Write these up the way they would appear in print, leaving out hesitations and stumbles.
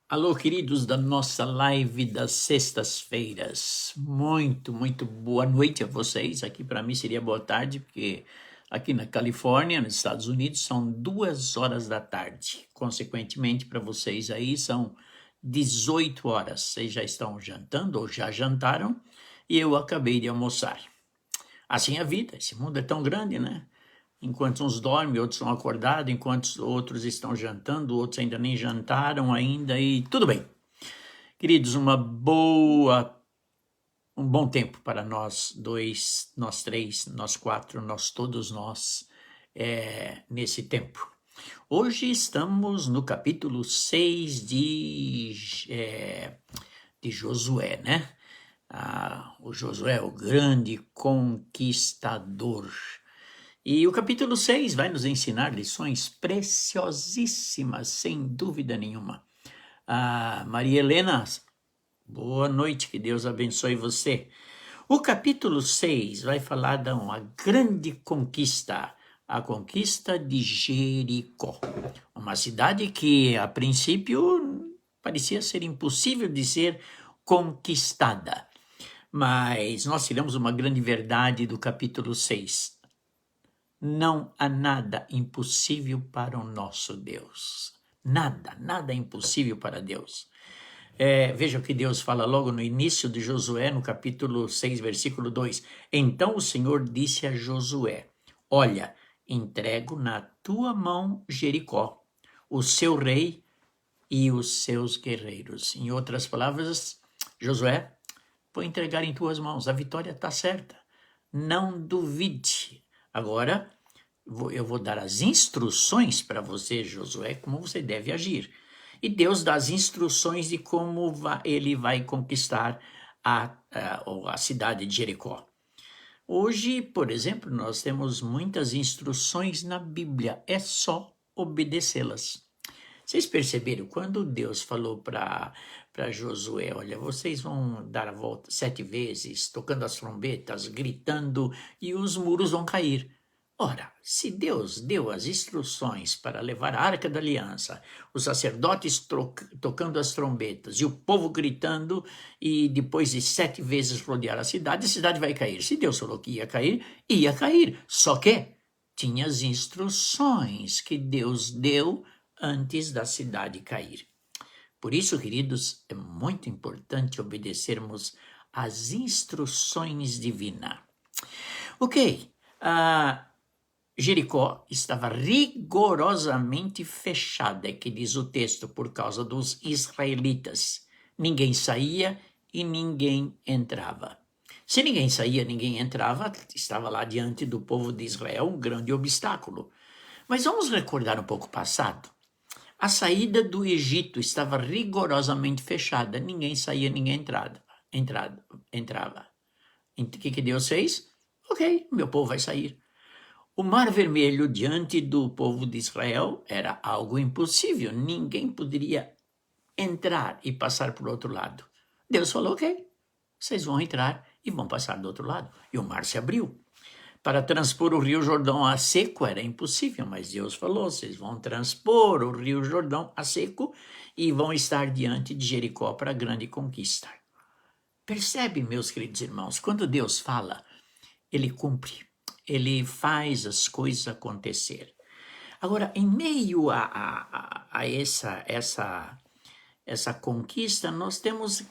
Alô, queridos da nossa live das sextas-feiras. Muito boa noite a vocês. Aqui para mim seria boa tarde, porque aqui na Califórnia, nos Estados Unidos, são 2 horas da tarde. Consequentemente, para vocês aí são 18 horas. Vocês já estão jantando ou já jantaram e eu acabei de almoçar. Assim é a vida. Esse mundo é tão grande, né? Enquanto uns dormem, outros estão acordados, enquanto outros estão jantando, outros ainda nem jantaram ainda e tudo bem. Queridos, um bom tempo para nós dois, nós três, nós quatro, todos nós, nesse tempo. Hoje estamos no capítulo 6 de Josué, né? O Josué, o grande conquistador. E o capítulo 6 vai nos ensinar lições preciosíssimas, sem dúvida nenhuma. Maria Helena, boa noite, que Deus abençoe você. O capítulo 6 vai falar de uma grande conquista, a conquista de Jericó. Uma cidade que, a princípio, parecia ser impossível de ser conquistada. Mas nós tiramos uma grande verdade do capítulo 6. Não há nada impossível para o nosso Deus. Nada é impossível para Deus. Veja o que Deus fala logo no início de Josué, no capítulo 6, versículo 2. Então o Senhor disse a Josué: Olha, entrego na tua mão Jericó, o seu rei e os seus guerreiros. Em outras palavras, Josué, vou entregar em tuas mãos, a vitória está certa. Não duvide. Agora, eu vou dar as instruções para você, Josué, como você deve agir. E Deus dá as instruções de como ele vai conquistar a cidade de Jericó. Hoje, por exemplo, nós temos muitas instruções na Bíblia, é só obedecê-las. Vocês perceberam, quando Deus falou para Josué, olha, vocês vão dar a volta 7 vezes, tocando as trombetas, gritando, e os muros vão cair. Ora, se Deus deu as instruções para levar a Arca da Aliança, os sacerdotes tocando as trombetas e o povo gritando, e depois de 7 vezes rodear a cidade vai cair. Se Deus falou que ia cair, ia cair. Só que tinha as instruções que Deus deu antes da cidade cair. Por isso, queridos, é muito importante obedecermos às instruções divinas. Ok, Jericó estava rigorosamente fechada, que diz o texto, por causa dos israelitas. Ninguém saía e ninguém entrava. Se ninguém saía, ninguém entrava, estava lá diante do povo de Israel um grande obstáculo. Mas vamos recordar um pouco o passado. A saída do Egito estava rigorosamente fechada. Ninguém saía, ninguém entrava. O que Deus fez? Ok, meu povo vai sair. O Mar Vermelho diante do povo de Israel era algo impossível. Ninguém poderia entrar e passar para o outro lado. Deus falou, ok, vocês vão entrar e vão passar do outro lado. E o mar se abriu. Para transpor o Rio Jordão a seco era impossível, mas Deus falou, vocês vão transpor o Rio Jordão a seco e vão estar diante de Jericó para a grande conquista. Percebe, meus queridos irmãos, quando Deus fala, Ele cumpre, Ele faz as coisas acontecer. Agora, em meio a essa conquista, nós temos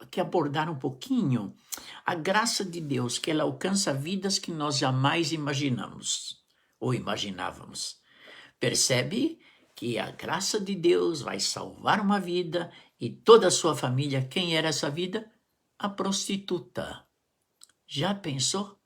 que abordar um pouquinho a graça de Deus, que ela alcança vidas que nós jamais imaginamos ou imaginávamos. Percebe que a graça de Deus vai salvar uma vida e toda a sua família. Quem era essa vida? A prostituta. Já pensou?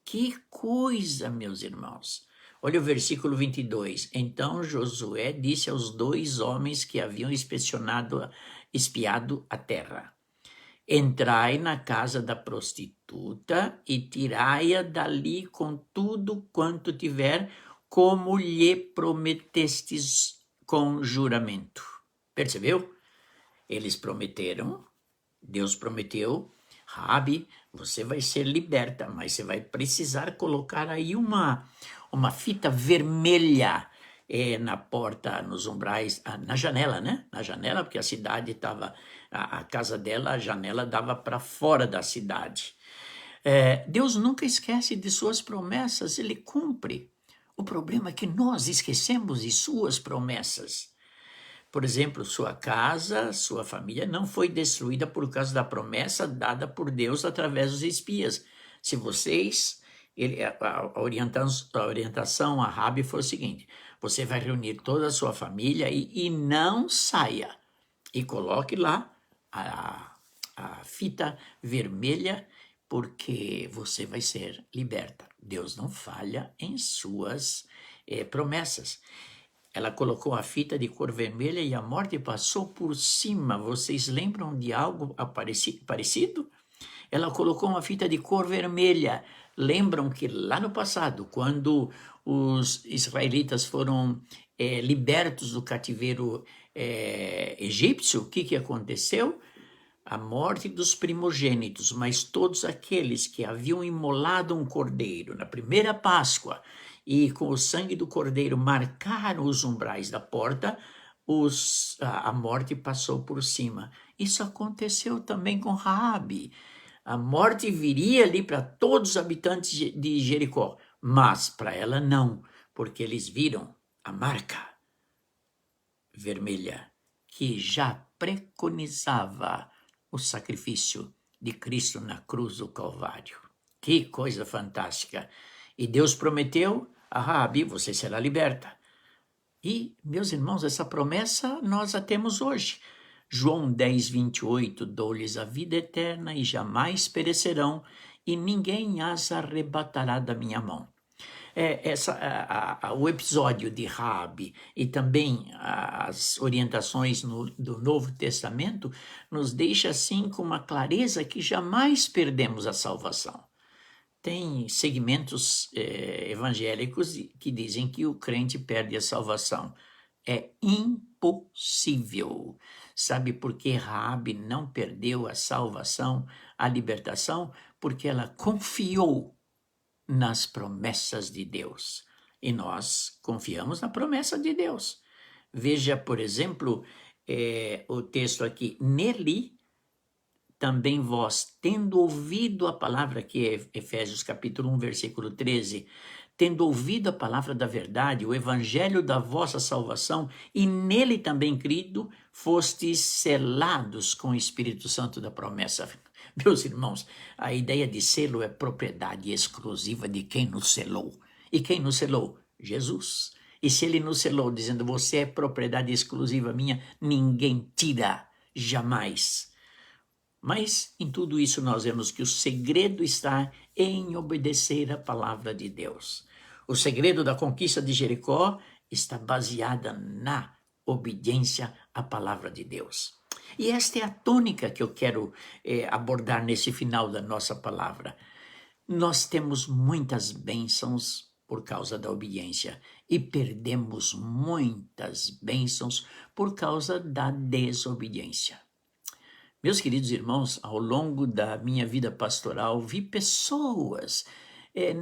Que coisa, meus irmãos. Olha o versículo 22. Então Josué disse aos 2 homens que haviam espiado a terra: Entrai na casa da prostituta e tirai-a dali com tudo quanto tiver, como lhe prometestes com juramento. Percebeu? Eles prometeram, Deus prometeu, Rabi, você vai ser liberta, mas você vai precisar colocar aí uma fita vermelha na porta, nos umbrais, na janela, né? Na janela, porque a cidade estava, a casa dela, a janela dava para fora da cidade. Deus nunca esquece de suas promessas, ele cumpre. O problema é que nós esquecemos de suas promessas. Por exemplo, sua casa, sua família não foi destruída por causa da promessa dada por Deus através dos espias. Se vocês, a orientação a Rabi foi o seguinte: você vai reunir toda a sua família e não saia. E coloque lá a fita vermelha, porque você vai ser liberta. Deus não falha em suas promessas. Ela colocou a fita de cor vermelha e a morte passou por cima. Vocês lembram de algo parecido? Ela colocou uma fita de cor vermelha. Lembram que lá no passado, quando os israelitas foram libertos do cativeiro egípcio, o que aconteceu? A morte dos primogênitos, mas todos aqueles que haviam imolado um cordeiro na primeira Páscoa e com o sangue do cordeiro marcaram os umbrais da porta, a morte passou por cima. Isso aconteceu também com Raabe. A morte viria ali para todos os habitantes de Jericó, mas para ela não, porque eles viram a marca vermelha que já preconizava o sacrifício de Cristo na cruz do Calvário. Que coisa fantástica! E Deus prometeu a Raabe: você será liberta. E, meus irmãos, essa promessa nós a temos hoje. João 10, 28, dou-lhes a vida eterna e jamais perecerão, e ninguém as arrebatará da minha mão. O episódio de Raabe e também as orientações do Novo Testamento nos deixa assim com uma clareza que jamais perdemos a salvação. Tem segmentos evangélicos que dizem que o crente perde a salvação. É impossível. Sabe por que Raabe não perdeu a salvação, a libertação? Porque ela confiou nas promessas de Deus. E nós confiamos na promessa de Deus. Veja, por exemplo, o texto aqui. Nele também vós, tendo ouvido a palavra, que é Efésios capítulo 1, versículo 13, tendo ouvido a palavra da verdade, o evangelho da vossa salvação, e nele também crido, fostes selados com o Espírito Santo da promessa. Meus irmãos, a ideia de selo é propriedade exclusiva de quem nos selou. E quem nos selou? Jesus. E se ele nos selou dizendo: você é propriedade exclusiva minha, ninguém tira, jamais. Mas em tudo isso nós vemos que o segredo está em obedecer a palavra de Deus. O segredo da conquista de Jericó está baseada na obediência à palavra de Deus. E esta é a tônica que eu quero abordar nesse final da nossa palavra. Nós temos muitas bênçãos por causa da obediência e perdemos muitas bênçãos por causa da desobediência. Meus queridos irmãos, ao longo da minha vida pastoral, vi pessoas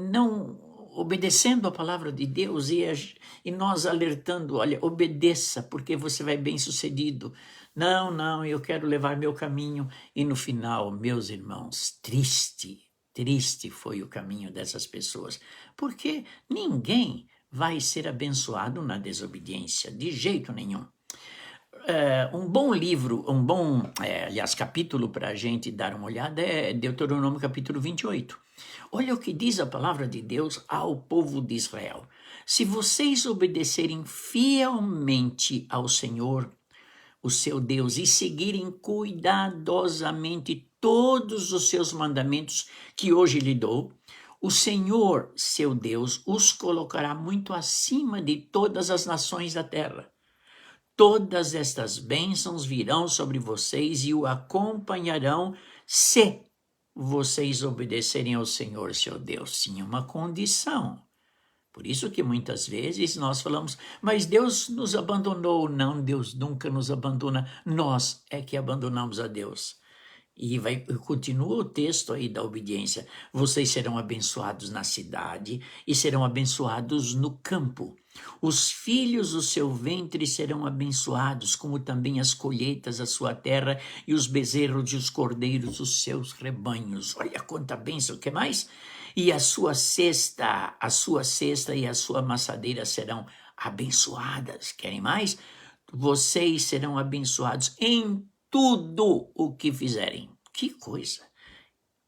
não obedecendo a palavra de Deus e nós alertando: olha, obedeça porque você vai bem sucedido. Não, eu quero levar meu caminho. E no final, meus irmãos, triste foi o caminho dessas pessoas, porque ninguém vai ser abençoado na desobediência, de jeito nenhum. Um bom livro, capítulo para a gente dar uma olhada é Deuteronômio capítulo 28. Olha o que diz a palavra de Deus ao povo de Israel. Se vocês obedecerem fielmente ao Senhor, o seu Deus, e seguirem cuidadosamente todos os seus mandamentos que hoje lhe dou, o Senhor, seu Deus, os colocará muito acima de todas as nações da terra. Todas estas bênçãos virão sobre vocês e o acompanharão se vocês obedecerem ao Senhor, seu Deus. Tinha uma condição. Por isso que muitas vezes nós falamos: mas Deus nos abandonou. Não, Deus nunca nos abandona. Nós é que abandonamos a Deus. E continua o texto aí da obediência. Vocês serão abençoados na cidade e serão abençoados no campo. Os filhos do seu ventre serão abençoados, como também as colheitas da sua terra e os bezerros e os cordeiros dos seus rebanhos. Olha quanta bênção, o que mais? E a sua cesta e a sua amassadeira serão abençoadas. Querem mais? Vocês serão abençoados em tudo o que fizerem. Que coisa!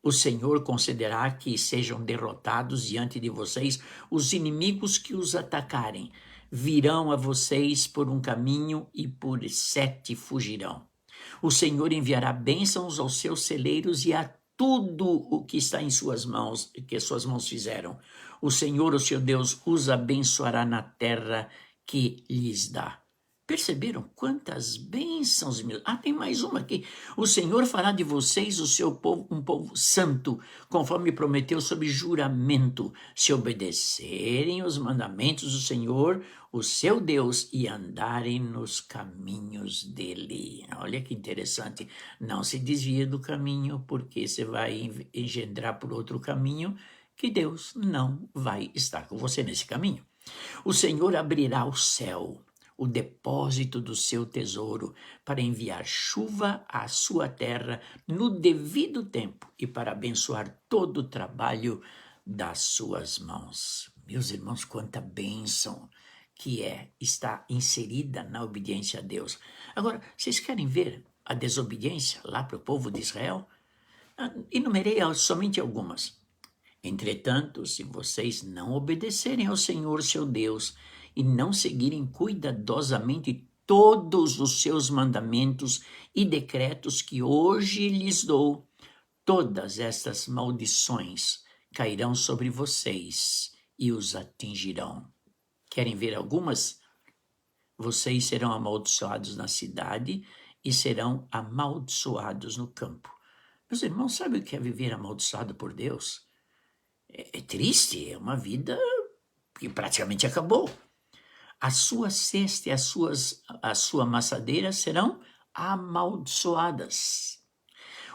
O Senhor concederá que sejam derrotados diante de vocês os inimigos que os atacarem. Virão a vocês por um caminho e por 7 fugirão. O Senhor enviará bênçãos aos seus celeiros e a tudo o que está em suas mãos, que suas mãos fizeram. O Senhor, o seu Deus, os abençoará na terra que lhes dá. Perceberam quantas bênçãos? Tem mais uma aqui. O Senhor fará de vocês o seu povo um povo santo, conforme prometeu sob juramento, se obedecerem os mandamentos do Senhor, o seu Deus, e andarem nos caminhos dele. Olha que interessante. Não se desvie do caminho, porque você vai engendrar por outro caminho, que Deus não vai estar com você nesse caminho. O Senhor abrirá o céu, o depósito do seu tesouro, para enviar chuva à sua terra no devido tempo e para abençoar todo o trabalho das suas mãos. Meus irmãos, quanta bênção que está inserida na obediência a Deus. Agora, vocês querem ver a desobediência lá para o povo de Israel? Enumerei somente algumas. Entretanto, se vocês não obedecerem ao Senhor seu Deus e não seguirem cuidadosamente todos os seus mandamentos e decretos que hoje lhes dou, todas estas maldições cairão sobre vocês e os atingirão. Querem ver algumas? Vocês serão amaldiçoados na cidade e serão amaldiçoados no campo. Meus irmãos, sabe o que é viver amaldiçoado por Deus? É triste, é uma vida que praticamente acabou. A sua cesta e a sua amassadeira serão amaldiçoadas.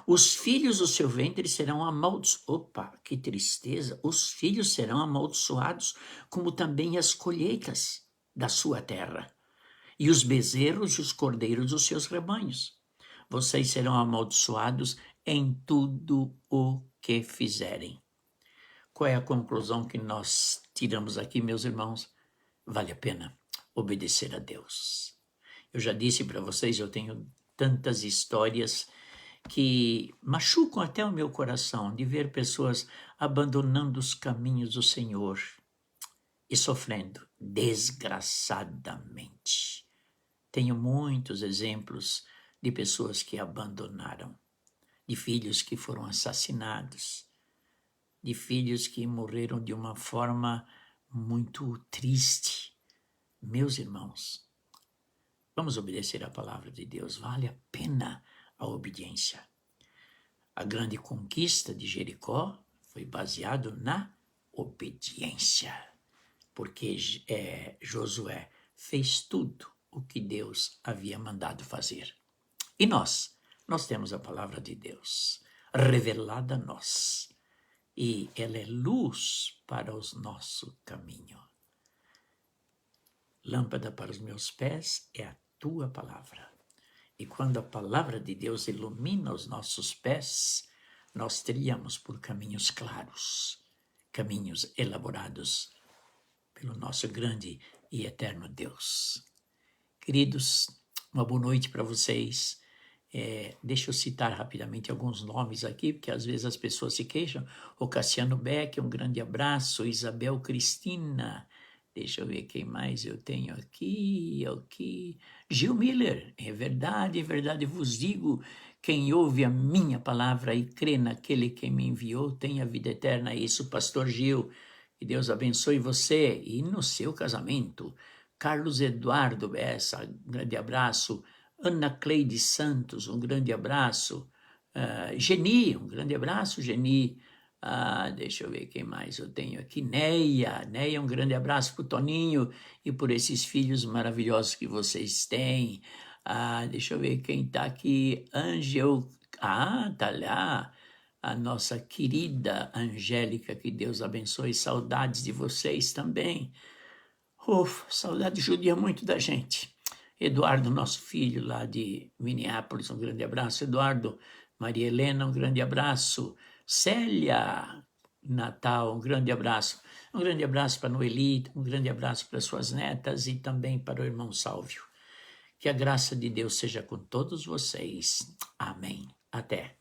Os filhos do seu ventre serão amaldiçoados. Opa, que tristeza! Os filhos serão amaldiçoados, como também as colheitas da sua terra, e os bezerros e os cordeiros dos seus rebanhos. Vocês serão amaldiçoados em tudo o que fizerem. Qual é a conclusão que nós tiramos aqui, meus irmãos? Vale a pena obedecer a Deus. Eu já disse para vocês, eu tenho tantas histórias que machucam até o meu coração de ver pessoas abandonando os caminhos do Senhor e sofrendo desgraçadamente. Tenho muitos exemplos de pessoas que abandonaram, de filhos que foram assassinados, de filhos que morreram de uma forma muito triste. Meus irmãos, vamos obedecer à palavra de Deus. Vale a pena a obediência. A grande conquista de Jericó foi baseado na obediência, porque Josué fez tudo o que Deus havia mandado fazer. E nós temos a palavra de Deus revelada a nós, e ela é luz para o nosso caminho. Lâmpada para os meus pés é a tua palavra. E quando a palavra de Deus ilumina os nossos pés, nós trilhamos por caminhos claros, caminhos elaborados pelo nosso grande e eterno Deus. Queridos, uma boa noite para vocês. Deixa eu citar rapidamente alguns nomes aqui, porque às vezes as pessoas se queixam. O Cassiano Beck, um grande abraço. Isabel Cristina, deixa eu ver quem mais eu tenho aqui. Gil Miller, é verdade vos digo, quem ouve a minha palavra e crê naquele que me enviou tem a vida eterna. Isso, pastor Gil, que Deus abençoe você e no seu casamento. Carlos Eduardo Bessa, um grande abraço. Ana Cleide Santos, um grande abraço. Geni, um grande abraço, Geni. Deixa eu ver quem mais eu tenho aqui. Neia, um grande abraço para o Toninho e por esses filhos maravilhosos que vocês têm. Deixa eu ver quem está aqui. Tá lá. A nossa querida Angélica, que Deus abençoe. Saudades de vocês também. Ufa, saudade judia muito da gente. Eduardo, nosso filho lá de Minneapolis, um grande abraço. Eduardo, Maria Helena, um grande abraço. Célia, Natal, um grande abraço. Um grande abraço para a Noeli, um grande abraço para suas netas e também para o irmão Sálvio. Que a graça de Deus seja com todos vocês. Amém. Até.